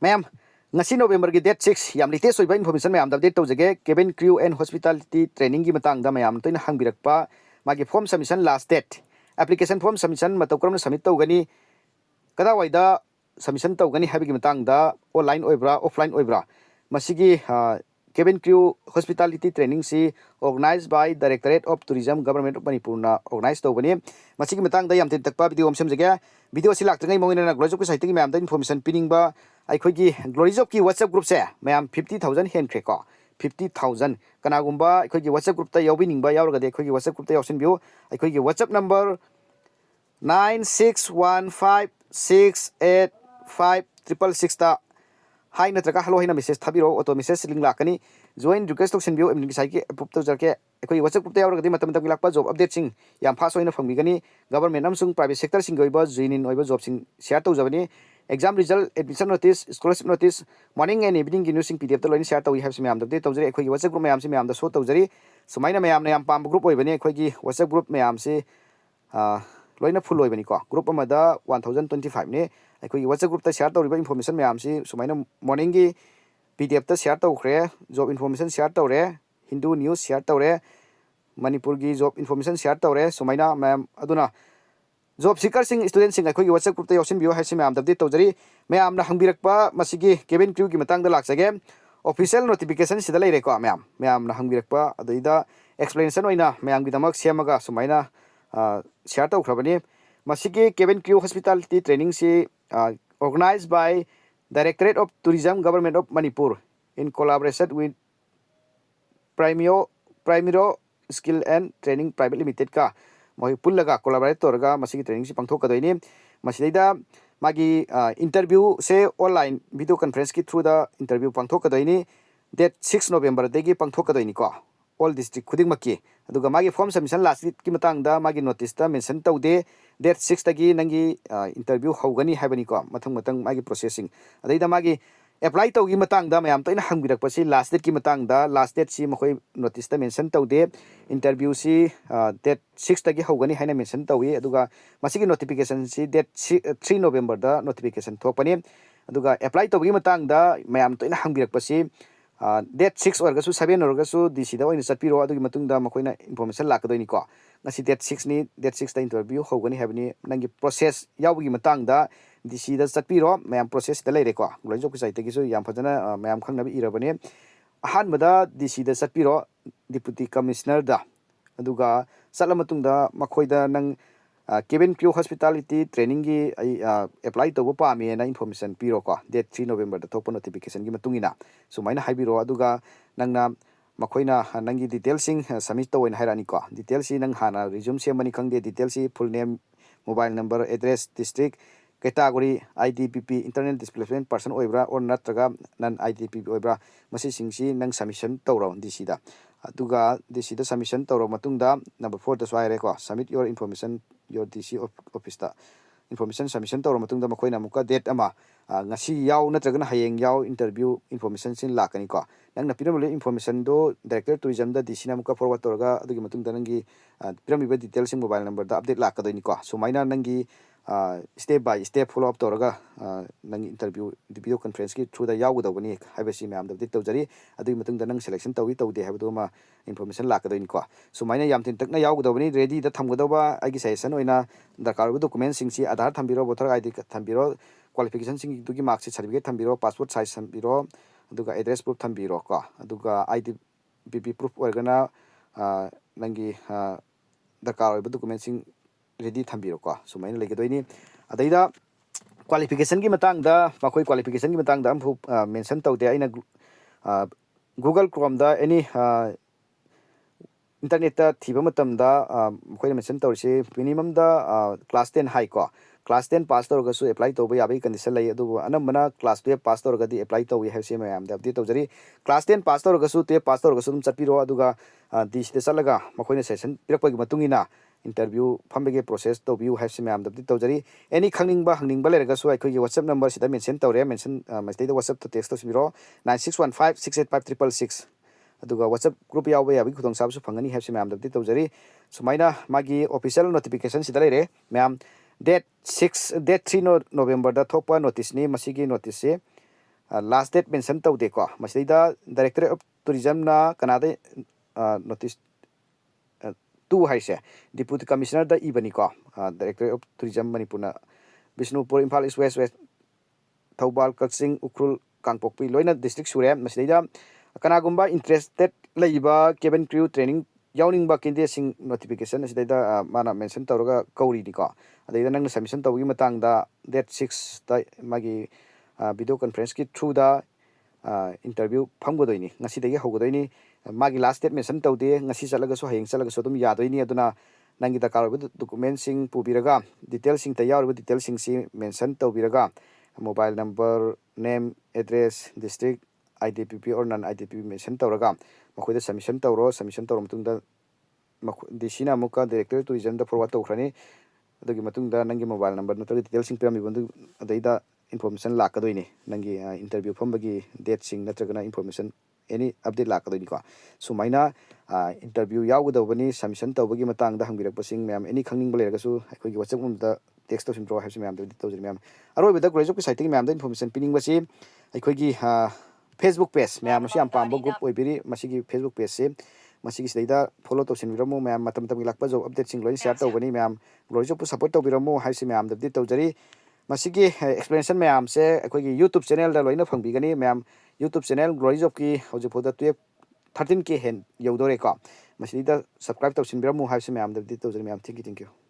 ma'am ngasi November ki date 6 yam latest oiba information mayam update tawjage cabin crew and hospitality training ki matang da mayam toina hangbirakpa magi form submission last date application form submission matokram submit tawgani kada waida submission tawgani habigi matang da online oibra offline oibra masigi cabin crew hospitality training si organized by Directorate of Tourism Government of Manipur na organized tawgani masigi matang da yam tin takpa video samjage video si laktangai mongina global job site ki mayam da information piningba अखोगी Glory job की WhatsApp group से मैम 50,000 हेनख्रे को 50,000 कनागुंबा अखोगी WhatsApp group ता यावबी Nimba यावरगदे अखोगी WhatsApp group ता यावसिनबियो अखोगी WhatsApp number 9615685666 ता हाई नत्रका हेलो हिना मेसेज थाबिरो ऑटो मेसेज लिंक लाकनी जॉइन रिक्वेस्ट तोसिनबियो एमनी साइट के अप्रूव तो जरके अखोगी व्हाट्सएप ग्रुप ता यावरगदे मतम मतम लाकपा जॉब अपडेट सिंग याम फास्ट होइना फंगबिगनी गवर्नमेंट अमसुंग प्राइवेट सेक्टर सिंग गइबा जुइन ओइबा जॉब सिंग शेयर तो जबनी exam result admission notice scholarship notice morning and evening ki news pdf to loin share tawi have mayam de tawjari ekhoi gi whatsapp group mayam se mayam da show tawjari sumaina mayam na yam pam group oibani ekhoi gi whatsapp group mayam se loina full oibani ko group amada 1025 ne ekhoi gi whatsapp group ta share tawriba information mayam se sumaina morning gi pdf ta share tawkhre job information share tawre hindu news share tawre manipur gi job information share tawre sumaina mayam aduna job seeker sing student sing अखोगी WhatsApp group ta yosin bio haisi मैम दबदे तौजरी मैम ना हंगबिरकपा मसिगी cabin crew की मतंग दा लाक्सगे official notification सिदा लेरे को मैम ना हंगबिरकपा अदइदा एक्सप्लेनेशन ओइना मैम की दमक सेमगा सुमाइना शेयर तौखरबनी मसिगी केबिन क्रू हॉस्पिटैलिटी ट्रेनिंग से organized by directorate of tourism government of Manipur in collaboration with Primero skill and training private limited का मोहि पुल्लगा कोलैबोरेट तोरगा मसिगी ट्रेनिंग से पांगथोकदोइनी मसिदैदा मागी इंटरव्यू से ऑनलाइन वीडियो कॉन्फ्रेंस की थ्रू द इंटरव्यू पांगथोकदोइनी डेट 6 नवंबर देगी पांगथोकदोइनी को ऑल डिस्ट्रिक्ट खुदिंग मक्की अदुगा मागी फॉर्म सबमिशन लास्ट डेट की मतंग दा मागी नोटिस दा मेंशन तौदे डेट 6 तगी नंगी इंटरव्यू होगनी हाबनी को मथंग मथंग मागी प्रोसेसिंग अदैदा मागी apply taugi matang da mayam toina hangbirak pasi last date ki matang da last date si mokoi notice ta mention taude interview si date 6 tagi hogani haina mention tawi aduga masigi notification si date 3 November da notification thokpani aduga apply taugi matang da mayam toina hangbirak pasi date 6 orga su 7 orga su dc da oina chatpiro adugi matung da mokoina information lakadoi ni ko ngasi date 6 ni date 6 ta interview hogani habni nangi process yawgi matang da DC da chatpiro ma'am process da leire ko gloi job site gi su yam phajana ma'am khangnabi irabane ahan mada DC da chatpiro deputy commissioner da aduga salamatung da makhoi da nang cabin crew hospitality training gi ai apply to pa me na information piro ko date 3 November da thokpa notification gi matungina sumaina haibiro aduga nangna makoina nangi details sing submit to in hairani ko details si nang hana resume se mani khangde details si full name mobile number address district category IDP internet displacement person oibra or natraga non IDP oibra masi singsi nang submission tawro DC da aduga DC da submission tawro matungda number 4 da swaire ko submit your information your DC office da information submission tawro matungda makoina muka date ama ngasi yaw natraga na hayeng yaw interview information sin lakani ko nang na piramule information do director tourism da DC na muka forward tawraga adugi matungda nangi piramule details sing mobile number da update lakadoi ko sumaina nangi step by step follow up tawraga nang interview video conference ki through da yawgudawani habesi मैम दबदे तौजरी अदुई मतंग दा नंग selection तौई तौदे हाबदो मा information लाकदोइन को सुमाइना याम तिन तकना यावगदवनी रेडी दा थमगदवा आगी सजेशन ओइना दरकार डॉक्यूमेंट सिंग सी आधार थंबिरो वोटर आईडी थंबिरो क्वालिफिकेशन सिंग दुगी मार्क्स सर्टिफिकेट थंबिरो पासपोर्ट साइज थंबिरो अदुगा एड्रेस प्रूफ थंबिरो को अदुगा IDP प्रूफ ओरगना नंगी दरकार डॉक्यूमेंट सिंग ready thambiro ko sumaina legedoini adaida qualification gi matang da makoi qualification gi matang da ampu mention taude aina Google Chrome da any internet ta thiba matam da makoi mention tawse minimum da class 10 high ko class 10 pass tawga su apply tawba yabai condition lai adu anamana class 12 pass tawga di apply tawi haise mayam da update tawjari class 10 pass tawga su 12 pass tawga su dum chatpiro aduga dis de salaga makoi na session pirakpa gi matungina interview phambege process to view have sim am dabdi tawjari any hangning ba lerga su ai WhatsApp number sida mention tawre mention mastai da WhatsApp to text to simiro 9615685666 aduga WhatsApp group yawe yabi khudong sab su phangani have sim am dabdi tawjari sumaina magi official notification sida lere ma'am date 3 November da thokpa notice ni masigi notice se last date mention tawde ko masida Directorate of Tourism na kanada notice tu haise Deputy Commissioner da ibani ko Directorate of Tourism Manipur na Bishnupur Imphal East West Thaubal Kaksing Ukrul Kangpokpi loina district sure masida kanagumba interested laiba cabin crew training yawning ba kinde sing notification asida mana mention tawraga kauri ni ko adida nang submission tawgi matang da date 6 da magi video conference ki through the interview phanggodoini ngasi dagi hogodoini magi last date mention tawde ngasi chalaga so hayeng chalaga so dum yadoini aduna nangi da karba document sing pubiraga details sing tayar details sing si mention tawbiraga mobile number name address district IDP or non IDP mention tawraga makoida submission tawro submission tawro mutungda disina muka Directorate Tourism da forward tawkhrani adogi matungda nangi mobile number natraga details sing pirami bundu adaida information lakadoini nangi interview phambagi date sing natragana information any update lakadoini ko sumaina interview yawgodobani submission tawbagi matangda hangbirakpasing ma'am any khangning baleragasu aikogi WhatsApp da text to simpro habsi ma'am da tawjiri ma'am aroi beda graduate site ma'am da information pining basi aikogi Facebook page ma'am si am pambo group oibiri masigi Facebook page se masigi sida follow to sinbiramo ma'am matam tam lakpa job update sing loi share tawbani ma'am graduate support tawbiramo haisi ma'am da tawjari masigi explanation ma'am se aikogi YouTube channel da loina phangbigani ma'am YouTube channel Glory Job ki hoje phoda 13k hen yodore ko masida subscribe to sinbiramo haisi ma'am da tawjari ma'am thank you